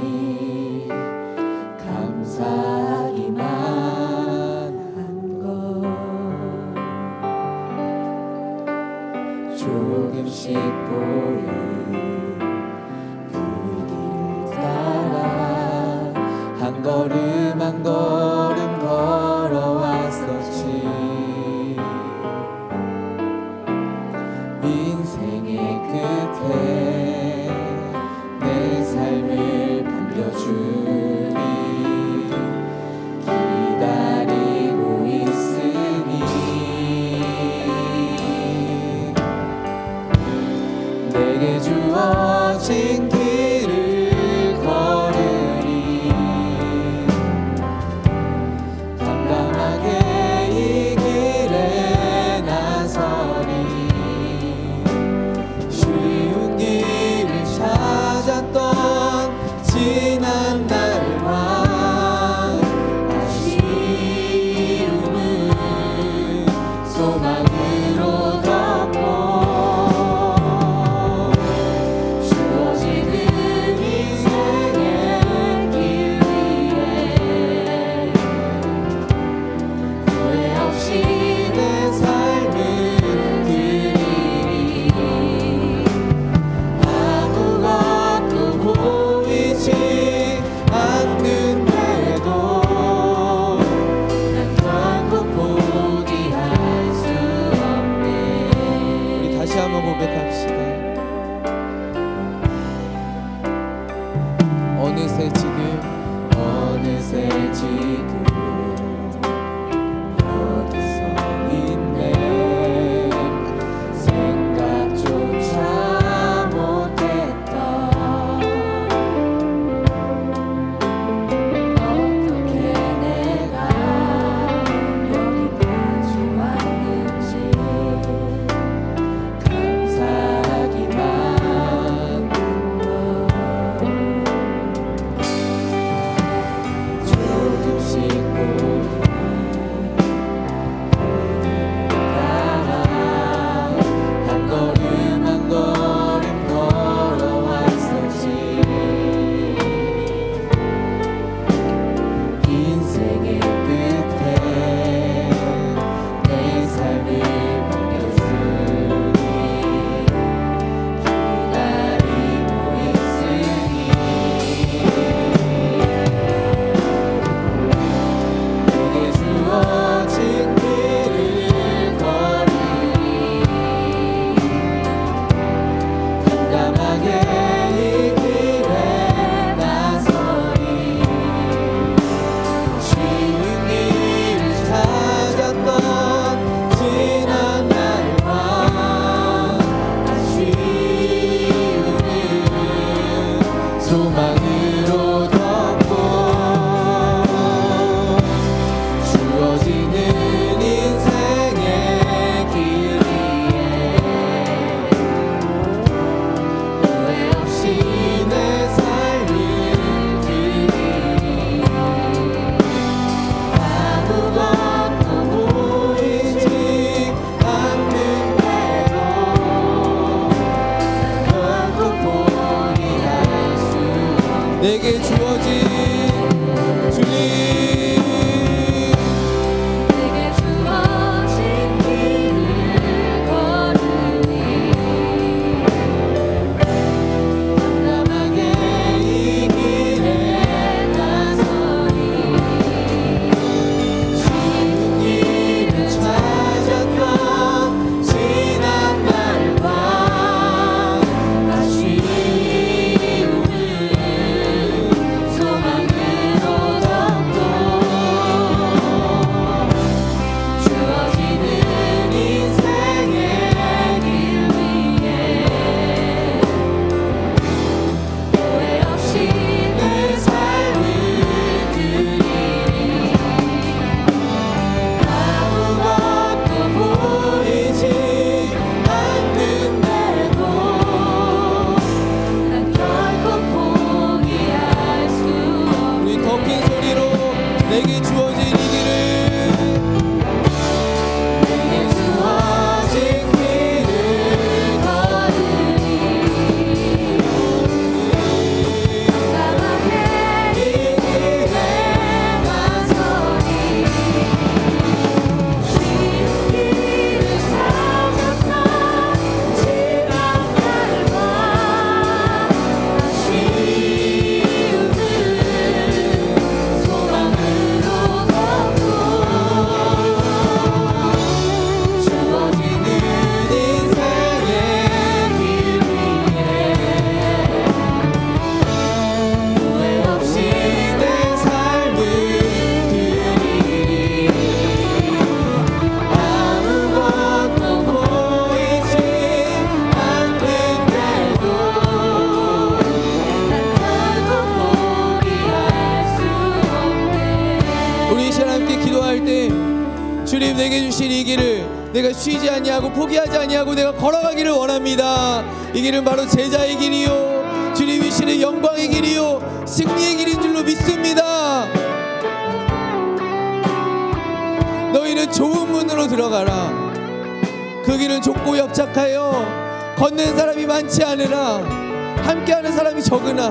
감사하기만 한 것. 조금씩 보인 한 걸음 한 걸음 걸어왔었지. 인생의 끝에 내 삶을 반겨주니 기다리고 있으니 내게 주어진 길을 걸으니 담담하게 이 길에 나서니 쉬운 길을 찾았던 지난 날과 아쉬움은 소망으로 덮고 주어지는 인생의 길 위에 후회 없이 내 삶을 드리리. 아무것도 보이지 않는데도 난 결코 포기할 수 없네. 우리 다시 한번 고백합시다. 어느새 지금 여기 서 있네. 생각조차 못했던 어떻게 내가 여기까지 왔는지 감사하기만 한 것. 조금씩 따라 한 걸음 한 걸음 걸어왔었지. 인생의 끝에 내 삶을 보여주니 기다리고 있으니 내게 주어진 길을 걸으니 담담하게 이 길에 나서니 쉬운 길을 찾았던 지난 날과 아쉬움은 소망으로 덮고 주어지는 인생의 길 위에 후회 없이 내 삶을 드리니 아무것도 보이지 않는데도 난 결코 포기할 수 없네. 내게 주어진 주님 내게 주어진 길을 걸으니 담담하게 이 길에 나서니 쉬운 길을 찾았던 지난 날과 아쉬움은 소망으로 내가 쉬지 아니하고 포기하지 아니하고 내가 걸어가기를 원합니다. 이 길은 바로 제자의 길이요 주님이시는 영광의 길이요 승리의 길인 줄로 믿습니다. 너희는 좁은 문으로 들어가라. 그 길은 좁고 협착하여 걷는 사람이 많지 않으나 함께하는 사람이 적으나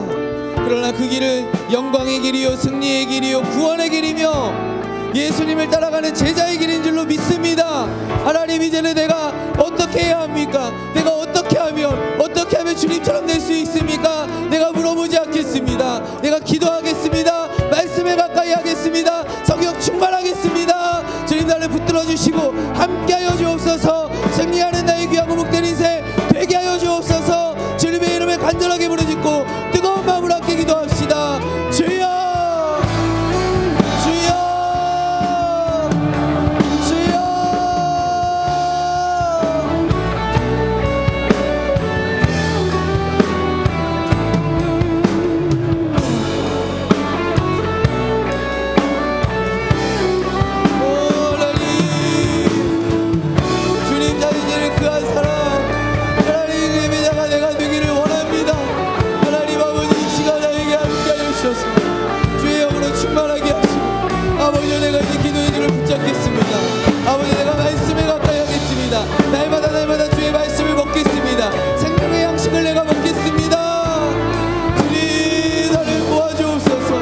그러나 그 길은 영광의 길이요 승리의 길이요 구원의 길이며 예수님을 따라가는 제자의 길인 줄로 믿습니다. 하나님, 이제는 내가 어떻게 해야 합니까? 내가 어떻게 하면 주님처럼 될 수 있습니까? 내가 물어보지 않겠습니다. 내가 기도하겠습니다. 말씀에 가까이 하겠습니다. 성령 충만하겠습니다. 주님, 나를 붙들어 주시고 함께하여 주옵소서. 승리하는 나의 귀하고 복된 인생 되게 하여 주옵소서. 주님의 이름에 간절하게 부르짖고 뜨거운 마음으로 함께 기도합시다. 주여, 아버지, 내가 말씀에 가까이 하겠습니다. 날마다 주의 말씀을 먹겠습니다. 생명의 양식을 내가 먹겠습니다. 주님, 나를 모아주옵소서.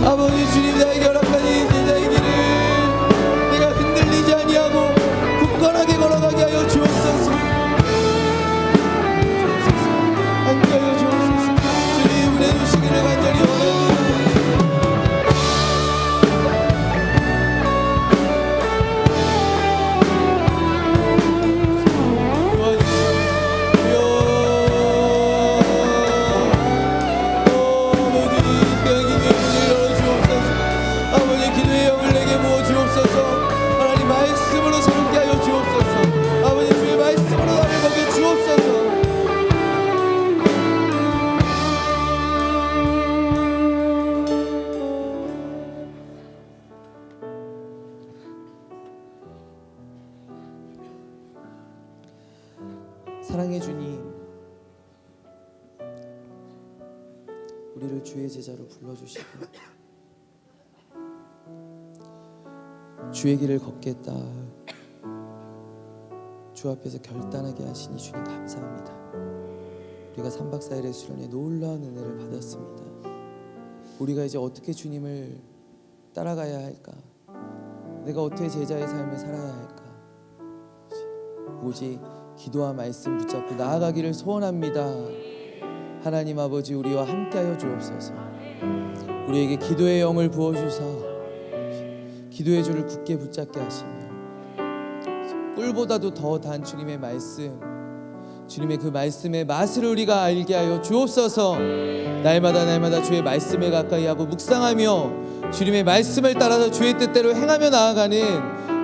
아버지, 주님, 나에게 허락한 이 제자의 길을 내가 흔들리지 아니하고 굳건하게 걸어가게 하여 주옵소서. 함께하여 주옵소서. 주님, 은혜 주시기를 간절히 원합니다. 사랑의 주님, 우리를 주의 제자로 불러주시고 주의 길을 걷겠다 주 앞에서 결단하게 하시니 주님 감사합니다. 우리가 3박 4일의 수련에 놀라운 은혜를 받았습니다. 우리가 이제 어떻게 주님을 따라가야 할까? 내가 어떻게 제자의 삶을 살아야 할까? 오직 기도와 말씀 붙잡고 나아가기를 소원합니다. 하나님 아버지, 우리와 함께하여 주옵소서. 우리에게 기도의 영을 부어주사 기도의 줄을 굳게 붙잡게 하시며 꿀보다도 더 단 주님의 말씀, 주님의 그 말씀의 맛을 우리가 알게 하여 주옵소서. 날마다 주의 말씀에 가까이 하고 묵상하며 주님의 말씀을 따라서 주의 뜻대로 행하며 나아가는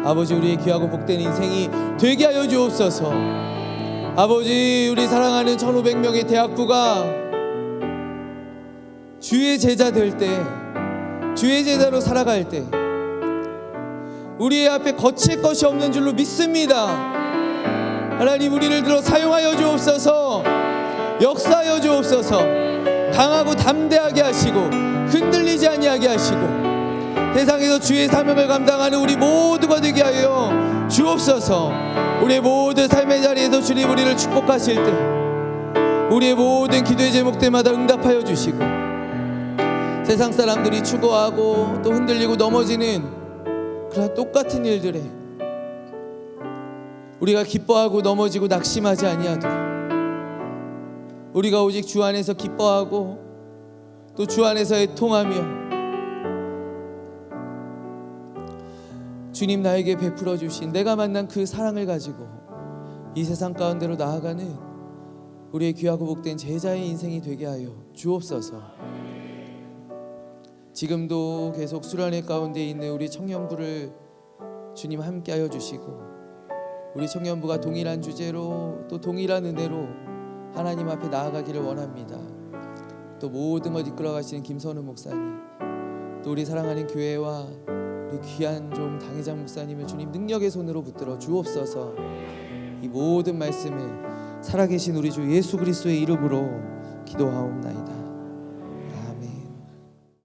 아버지, 우리의 귀하고 복된 인생이 되게 하여 주옵소서. 아버지, 우리 사랑하는 1500명의 대학부가 주의 제자 될 때, 주의 제자로 살아갈 때 우리의 앞에 거칠 것이 없는 줄로 믿습니다. 하나님, 우리를 들어 사용하여 주옵소서. 역사하여 주옵소서. 강하고 담대하게 하시고 흔들리지 아니하게 하시고 세상에서 주의 사명을 감당하는 우리 모두가 되게 하여 주옵소서. 우리의 모든 삶의 자리에서 주님 우리를 축복하실 때 우리의 모든 기도의 제목들마다 응답하여 주시고 세상 사람들이 추구하고 또 흔들리고 넘어지는 그런 똑같은 일들에 우리가 기뻐하고 넘어지고 낙심하지 아니하도록 우리가 오직 주 안에서 기뻐하고 또 주 안에서 애통하며 주님 나에게 베풀어 주신 내가 만난 그 사랑을 가지고 이 세상 가운데로 나아가는 우리의 귀하고 복된 제자의 인생이 되게 하여 주옵소서. 지금도 계속 수련회 가운데 있는 우리 청년부를 주님 함께하여 주시고 우리 청년부가 동일한 주제로 또 동일한 은혜로 하나님 앞에 나아가기를 원합니다. 또 모든 것 이끌어 가시는 김선우 목사님, 또 우리 사랑하는 교회와 우리 귀한 종 당회장 목사님을 주님 능력의 손으로 붙들어 주옵소서. 이 모든 말씀을 살아계신 우리 주 예수 그리스도의 이름으로 기도하옵나이다.